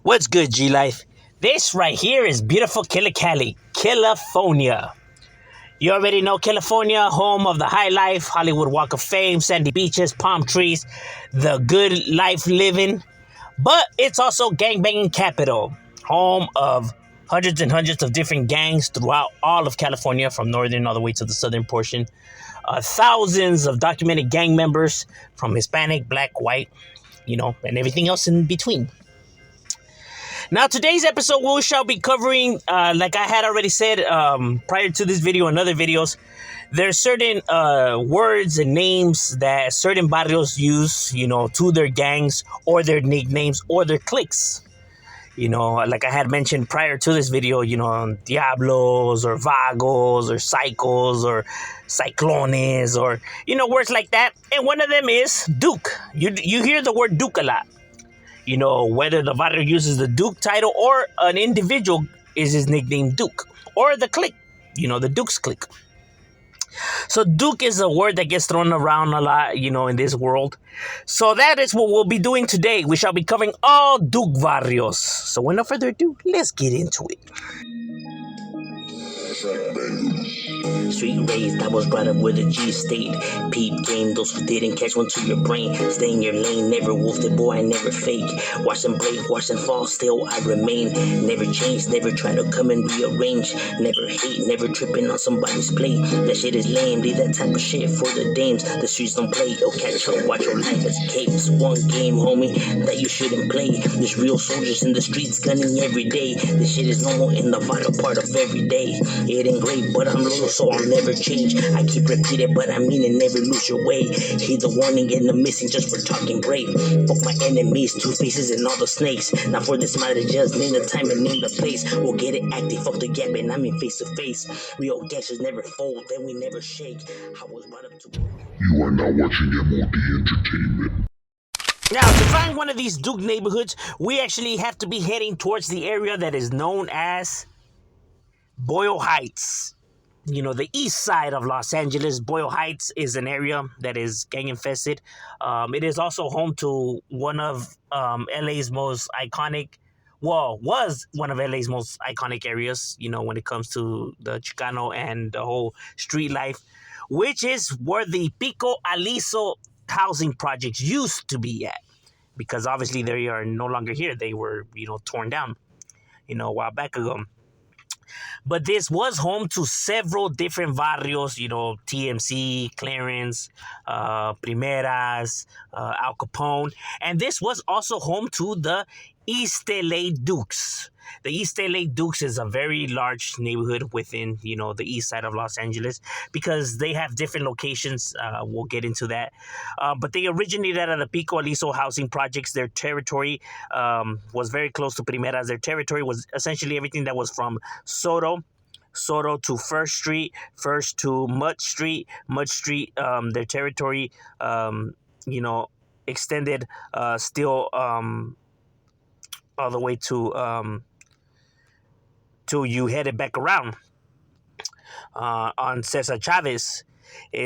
What's good, G Life? This right here is beautiful Cali, California. You already know California, home of the high life, Hollywood Walk of Fame, sandy beaches, palm trees, the good life living. But it's also gangbanging capital, home of hundreds and hundreds of different gangs throughout all of California, from northern all the way to the southern portion. Thousands of documented gang members from Hispanic, black, white, and everything else in between. Now, today's episode, we shall be covering, like I had already said prior to this video and other videos, there's certain words and names that certain barrios use, to their gangs or their nicknames or their cliques. Like I had mentioned prior to this video, Diablos or Vagos or Cycles or Cyclones or, words like that. And one of them is Duke. You hear the word Duke a lot. Whether the barrio uses the Duke title or an individual is his nickname Duke. Or the clique, the Dukes clique. So Duke is a word that gets thrown around a lot, in this world. So that is what we'll be doing today. We shall be covering all Duke barrios. So without further ado, let's get into it. Street raised, I was brought up with a G state. Peep game, those who didn't catch one to your brain. Stay in your lane, never wolfed it, boy, I never fake. Watch them break, watch them fall, still I remain. Never change, never try to come and rearrange. Never hate, never tripping on somebody's plate. That shit is lame, leave that type of shit for the dames. The streets don't play, oh catch up, watch your life escapes. One game, homie, that you shouldn't play. There's real soldiers in the streets gunning every day. This shit is normal in the vital part of every day. It ain't great, but I'm loyal, so I'll never change. I keep repeating, but I mean it, never lose your way. Heed the warning and the missing just for talking brave. Fuck my enemies, two faces and all the snakes. Now for this matter, just name the time and name the place. We'll get it active, fuck the gap, and I mean face to face. Real gangsters never fold, then we never shake. I was brought up to... You are now watching M.O.D. Entertainment. Now, to find one of these Duke neighborhoods, we actually have to be heading towards the area that is known as Boyle Heights. The east side of Los Angeles. Boyle Heights is an area that is gang infested. It is also home to one of LA's most iconic, was one of LA's most iconic areas, when it comes to the Chicano and the whole street life, which is where the Pico Aliso housing projects used to be at. Because obviously they are no longer here. They were, torn down, a while back ago. But this was home to several different barrios, TMC, Clarence, Primeras, Al Capone. And this was also home to the East LA Dukes. The East LA Dukes is a very large neighborhood within, the east side of Los Angeles because they have different locations. We'll get into that. But they originated out of the Pico Aliso housing projects. Their territory was very close to Primeras. Their territory was essentially everything that was from Soto to First Street, First to Mud Street. Their territory, extended still all the way to you headed back around on Cesar Chavez.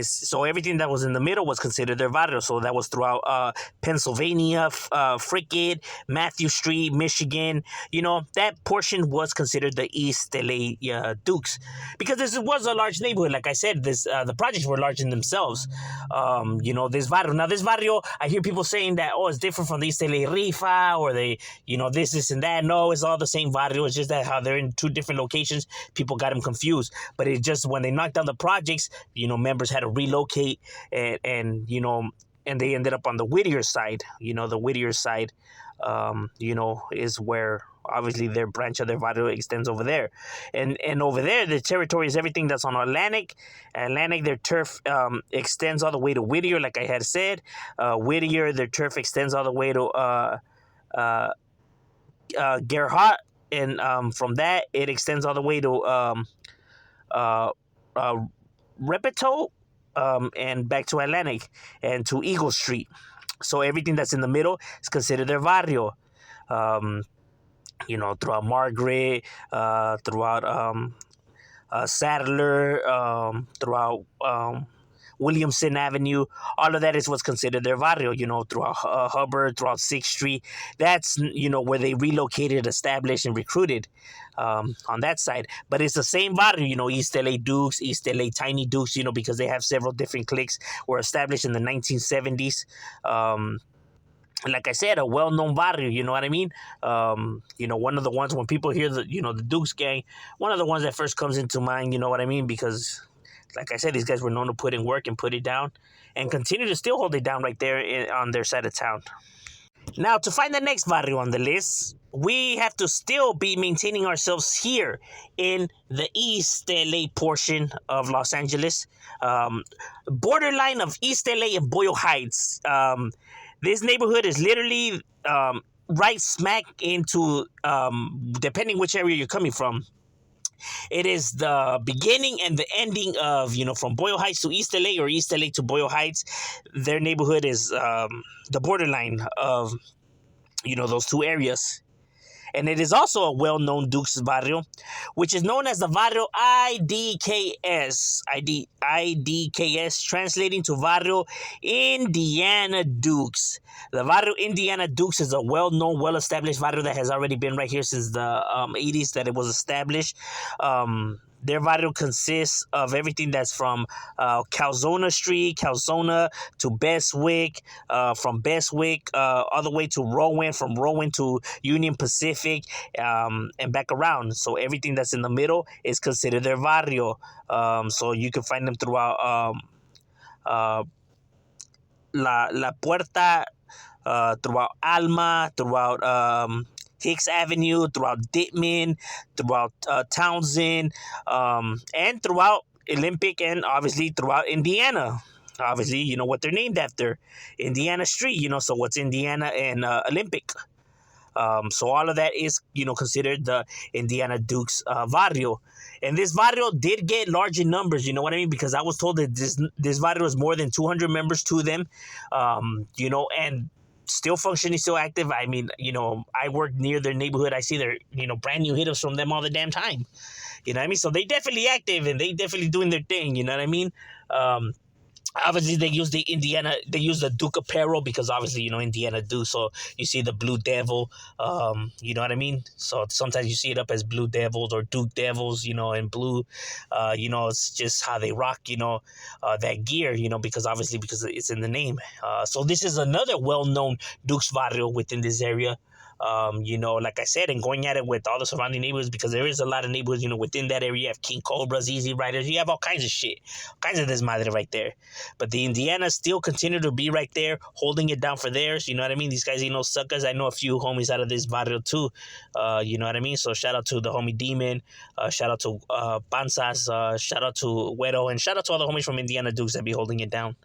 So everything that was in the middle was considered their barrio. So that was throughout Pennsylvania, Frickett, Matthew Street, Michigan. That portion was considered the East LA Dukes because this was a large neighborhood. Like I said, the projects were large in themselves. This barrio. Now, this barrio, I hear people saying that, it's different from the East LA Rifa or this and that. No, it's all the same barrio. It's just that how they're in two different locations, people got them confused. But it just, when they knocked down the projects, members had to relocate and they ended up on the Whittier side. The Whittier side, is where obviously their branch of their barrio extends over there. And over there, the territory is everything that's on Atlantic, their turf extends all the way to Whittier, like I had said. Whittier, their turf extends all the way to Gerhardt. And from that, it extends all the way to Repetto, and back to Atlantic and to Eagle Street. So everything that's in the middle is considered their barrio. Throughout Margaret, throughout Sadler, throughout Williamson Avenue. All of that is what's considered their barrio, throughout Hubbard, throughout 6th Street. That's, where they relocated, established, and recruited on that side. But it's the same barrio, East LA Dukes, East LA Tiny Dukes, because they have several different cliques, were established in the 1970s. Like I said, a well-known barrio, you know what I mean? One of the ones when people hear the Dukes gang, one of the ones that first comes into mind, you know what I mean? Because, like I said, these guys were known to put in work and put it down and continue to still hold it down right there on their side of town. Now, to find the next barrio on the list, we have to still be maintaining ourselves here in the East LA portion of Los Angeles, borderline of East LA and Boyle Heights. This neighborhood is literally right smack into, depending which area you're coming from, it is the beginning and the ending of, from Boyle Heights to East LA or East LA to Boyle Heights. Their neighborhood is the borderline of, those two areas. And it is also a well-known Dukes barrio, which is known as the barrio IDKS, translating to barrio Indiana Dukes. The barrio Indiana Dukes is a well-known, well-established barrio that has already been right here since the 80s that it was established. Their barrio consists of everything that's from Calzona Street, Calzona to Bestwick, from Bestwick all the way to Rowan, from Rowan to Union Pacific, and back around. So everything that's in the middle is considered their barrio. So you can find them throughout La Puerta, throughout Alma, throughout Hicks Avenue, throughout Dittman, throughout Townsend, and throughout Olympic, and obviously throughout Indiana. Obviously, you know what they're named after, Indiana Street, so what's Indiana and Olympic. So all of that is, considered the Indiana Dukes barrio. And this barrio did get large in numbers, you know what I mean? Because I was told that this barrio is more than 200 members to them, and still functioning, still active. I mean, I work near their neighborhood. I see their, brand new hit-ups from them all the damn time. You know what I mean? So they definitely active and they definitely doing their thing. You know what I mean? Obviously, they use the Duke apparel because obviously, Indiana Duke. So you see the Blue Devil, you know what I mean? So sometimes you see it up as Blue Devils or Duke Devils, in blue. It's just how they rock, that gear, because it's in the name. So this is another well-known Dukes barrio within this area. Like I said, and going at it with all the surrounding neighborhoods, because there is a lot of neighborhoods, within that area. You have King Cobras, Easy Riders, you have all kinds of shit, all kinds of this madre right there. But the Indianas still continue to be right there, holding it down for theirs, you know what I mean? These guys, suckers. I know a few homies out of this barrio too, you know what I mean? So shout out to the homie Demon, shout out to Panzas, shout out to Güero, and shout out to all the homies from Indiana Dukes that be holding it down.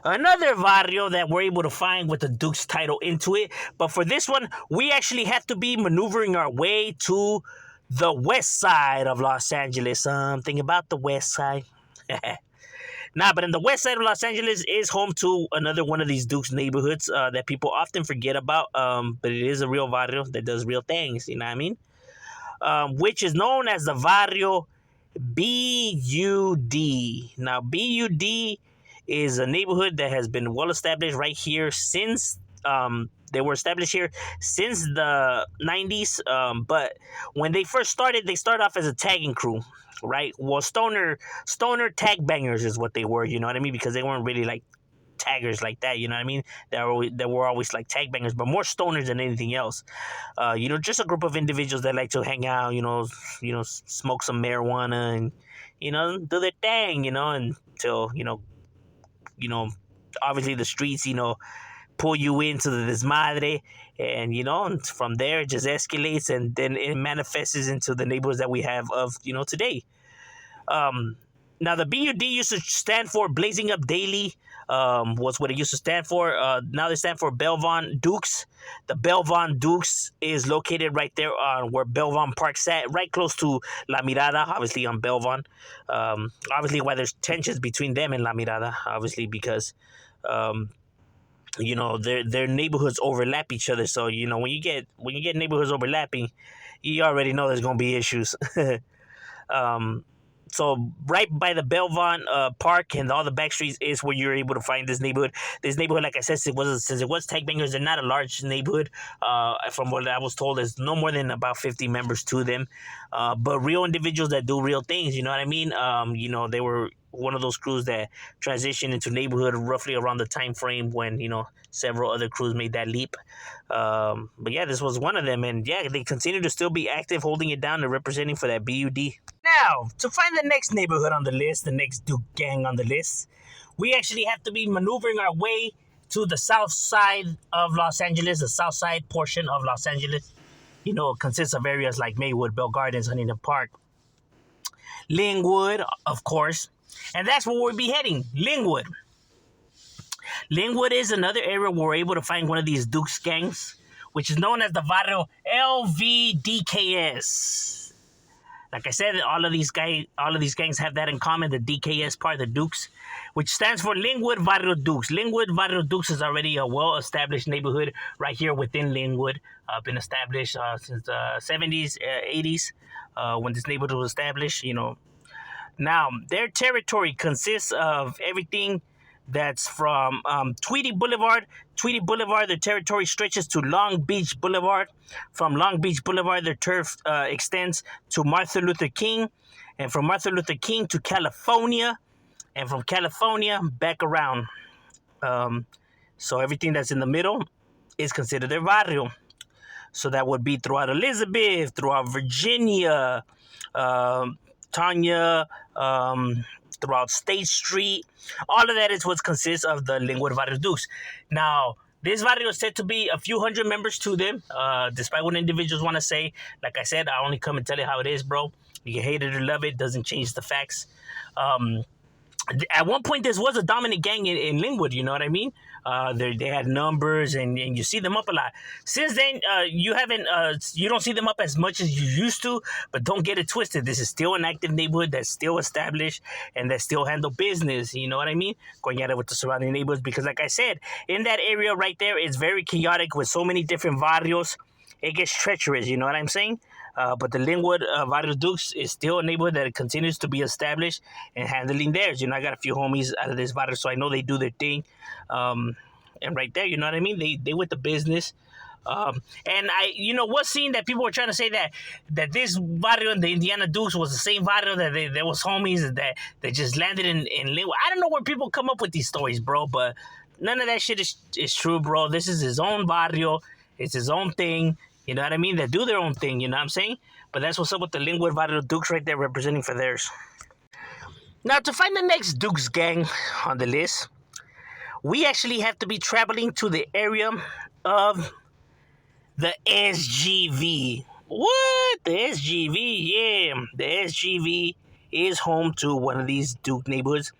Another barrio that we're able to find with the Dukes title into it. But for this one, we actually have to be maneuvering our way to the west side of Los Angeles. Something about the west side. But in the west side of Los Angeles is home to another one of these Dukes neighborhoods that people often forget about. But it is a real barrio that does real things, you know what I mean? Which is known as the barrio B.U.D. Now, B.U.D. is a neighborhood that has been well established right here since they were established here since the 90s. But when they first started, they started off as a tagging crew, right? Well, stoner tag bangers is what they were, you know what I mean? Because they weren't really like taggers like that, you know what I mean? They were always like tag bangers, but more stoners than anything else. Just a group of individuals that like to hang out, smoke some marijuana and, do their thing, until, obviously the streets, pull you into the desmadre, and, and from there it just escalates, and then it manifests into the neighborhoods that we have of, today. Now, the BUD used to stand for Blazing Up Daily, was what it used to stand for. Now they stand for Belmont Dukes. The Belmont Dukes is located right there on where Belmont Park's at, right close to La Mirada, obviously on Belmont. Obviously, why there's tensions between them and La Mirada, obviously, because their neighborhoods overlap each other. So when you get neighborhoods overlapping, you already know there's gonna be issues. So right by the Belmont Park and all the back streets is where you're able to find this neighborhood. This neighborhood, like I said, since it was tag bangers, they're not a large neighborhood. From what I was told, there's no more than about 50 members to them. But real individuals that do real things, you know what I mean? They were one of those crews that transitioned into neighborhood roughly around the time frame when several other crews made that leap. But yeah, this was one of them, and yeah, they continue to still be active, holding it down and representing for that BUD. Now, to find the next neighborhood on the list, the next Duke gang on the list, we actually have to be maneuvering our way to the south side of Los Angeles, the south side portion of Los Angeles. It consists of areas like Maywood, Bell Gardens, Huntington Park, Lynwood, of course. And that's where we'll be heading, Lynwood. Lynwood is another area where we're able to find one of these Dukes gangs, which is known as the Varrio LVDKS. Like I said, all of these gangs have that in common, the DKS part, the Dukes, which stands for Lynwood Varrio Dukes. Lynwood Varrio Dukes is already a well-established neighborhood right here within Lynwood. Been established since the 70s, 80s, when this neighborhood was established, Now, their territory consists of everything that's from Tweedy Boulevard. Tweedy Boulevard, their territory stretches to Long Beach Boulevard. From Long Beach Boulevard, their turf extends to Martin Luther King. And from Martin Luther King to California. And from California, back around. So everything that's in the middle is considered their barrio. So that would be throughout Elizabeth, throughout Virginia, Tanya, throughout State Street. All of that is what consists of the Lynwood Varrio Dukes. Now, this barrio is said to be a few hundred members to them, despite what individuals want to say. Like I said, I only come and tell you how it is, bro. You can hate it or love it. Doesn't change the facts. At one point, this was a dominant gang in Lynwood, you know what I mean? They had numbers, and you see them up a lot. Since then, you don't see them up as much as you used to, but don't get it twisted. This is still an active neighborhood that's still established and that still handle business, you know what I mean? Going at it with the surrounding neighborhoods, because like I said, in that area right there, it's very chaotic with so many different barrios. It gets treacherous, you know what I'm saying? But the Lynwood Varrio Dukes is still a neighborhood that continues to be established and handling theirs. I got a few homies out of this barrio, so I know they do their thing. And right there, you know what I mean? They with the business. And what's seen that people were trying to say that this barrio in the Indiana Dukes was the same barrio that there was homies that just landed in Lynwood. I don't know where people come up with these stories, bro, but none of that shit is true, bro. This is his own barrio. It's his own thing. You know what I mean? They do their own thing, you know what I'm saying? But that's what's up with the Lynwood Varrio Dukes right there representing for theirs. Now, to find the next Dukes gang on the list, we actually have to be traveling to the area of the SGV. What? The SGV? Yeah. The SGV is home to one of these Duke neighborhoods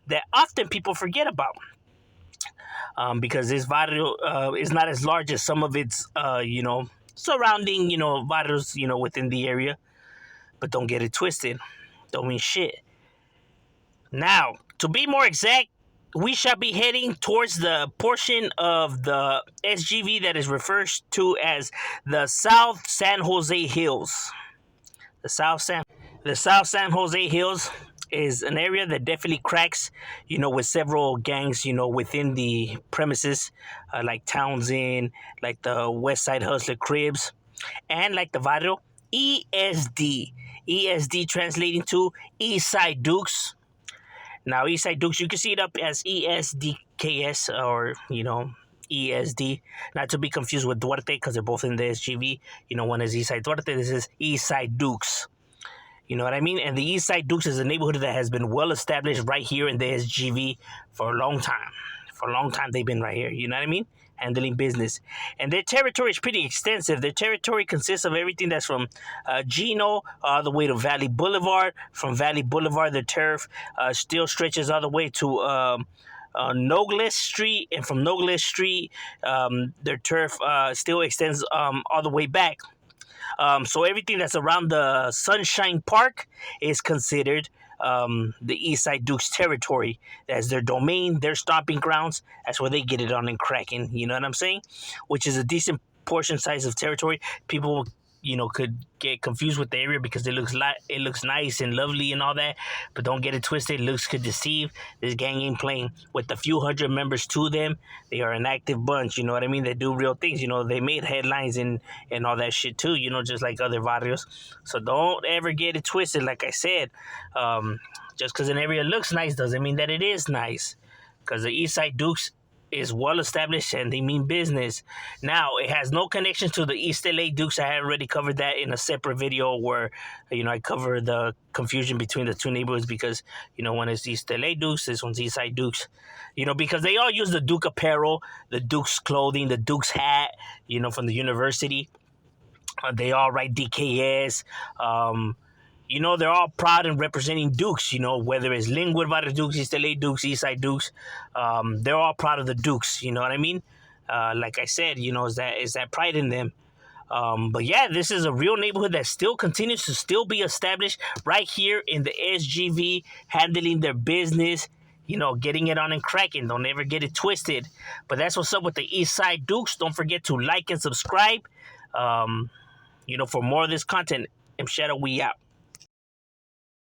that often people forget about. Because this barrio is not as large as some of its, surrounding, barrios, within the area. But don't get it twisted. Don't mean shit. Now, to be more exact, we shall be heading towards the portion of the SGV that is referred to as the South San Jose Hills. The South San Jose Hills is an area that definitely cracks, with several gangs, within the premises, like Townsend, like the West Side Hustler Cribs, and like the barrio ESD. ESD translating to East Side Dukes. Now, East Side Dukes, you can see it up as ESDKS or, ESD. Not to be confused with Duarte because they're both in the SGV. One is East Side Duarte, this is East Side Dukes. You know what I mean? And the East Side Dukes is a neighborhood that has been well established right here in the SGV for a long time. For a long time, they've been right here. You know what I mean? Handling business. And their territory is pretty extensive. Their territory consists of everything that's from Gino all the way to Valley Boulevard. From Valley Boulevard, the turf still stretches all the way to Nogles Street. And from Nogles Street, their turf still extends all the way back. So everything that's around the Sunshine Park is considered the East Side Dukes territory. That's their domain, their stomping grounds. That's where they get it on and cracking. You know what I'm saying? Which is a decent portion size of territory. People could get confused with the area because it looks nice and lovely and all that, but don't get it twisted. Looks could deceive. This gang ain't playing. With a few hundred members to them, they are an active bunch. You know what I mean? They do real things. They made headlines and all that shit too. Just like other barrios. So don't ever get it twisted. Like I said, just because an area looks nice doesn't mean that it is nice. Because the Eastside Dukes is well established and they mean business. Now, it has no connection to the East LA Dukes. I had already covered that in a separate video where, I cover the confusion between the two neighborhoods because, one is East LA Dukes, this one's Eastside Dukes. Because they all use the Duke apparel, the Dukes clothing, the Dukes hat, from the university. They all write DKS. They're all proud in representing Dukes, whether it's Lynwood Dukes, East LA Dukes, Eastside Dukes. They're all proud of the Dukes, you know what I mean? Like I said, is that pride in them. But yeah, this is a real neighborhood that still continues to still be established right here in the SGV, handling their business, getting it on and cracking. Don't ever get it twisted. But that's what's up with the Eastside Dukes. Don't forget to like and subscribe, for more of this content. M.O.D, we out.